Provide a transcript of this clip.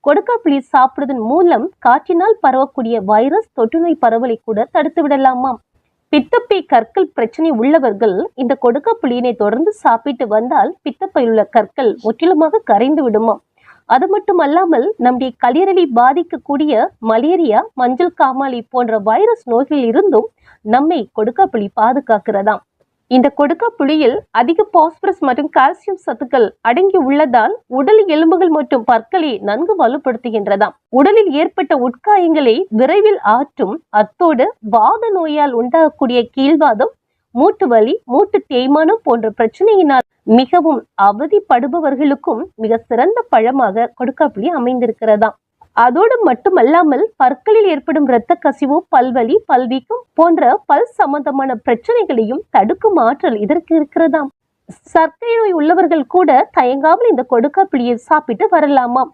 கொடுக்காப்புளி சாப்பிடுவதன் மூலம் காற்றினால் பரவக்கூடிய வைரஸ் தொற்றுநோய் பரவலை கூட தடுத்து விடலாமாம். பித்தப்பை கற்கள் பிரச்சனை உள்ளவர்கள் இந்த கொடுக்காப்புளியினை தொடர்ந்து சாப்பிட்டு வந்தால் பித்தப்பையில் உள்ள கற்கள் முற்றிலுமாக கரைந்து விடுமாம். அது மட்டுமல்லாமல் நம்முடைய கல்லீரலை பாதிக்கக்கூடிய மலேரியா, மஞ்சள் காமாலை போன்ற வைரஸ் நோய்களில் இருந்தும் நம்மை கொடுக்காப்புளி பாதுகாக்கிறதாம். இந்த கொடுக்காப்புளியில் அதிக பாஸ்பரஸ் மற்றும் கால்சியம் சத்துக்கள் அடங்கி உள்ளதால் உடல் எலும்புகள் மற்றும் பற்களை நன்கு வலுப்படுத்துகின்றதாம். உடலில் ஏற்பட்ட உட்காயங்களை விரைவில் ஆற்றும். அத்தோடு வாத நோயால் உண்டாகக்கூடிய கீழ்வாதம், மூட்டு வலி, மூட்டு தேய்மானம் போன்ற பிரச்சனையினால் மிகவும் அவதிப்படுபவர்களுக்கும் மிக சிறந்த பழமாக கொடுக்காப்புளி அமைந்திருக்கிறதாம். அதோடு மட்டுமல்லாமல் பற்களில் ஏற்படும் இரத்த கசிவு, பல்வலி, பல்வீக்கம் போன்ற பல் சம்பந்தமான பிரச்சனைகளையும் தடுக்கும் ஆற்றல் இதற்கு இருக்கிறதாம். சர்க்கரை நோய் உள்ளவர்கள் கூட தயங்காமல் இந்த கொடுக்காப்புளியை சாப்பிட்டு வரலாமாம்.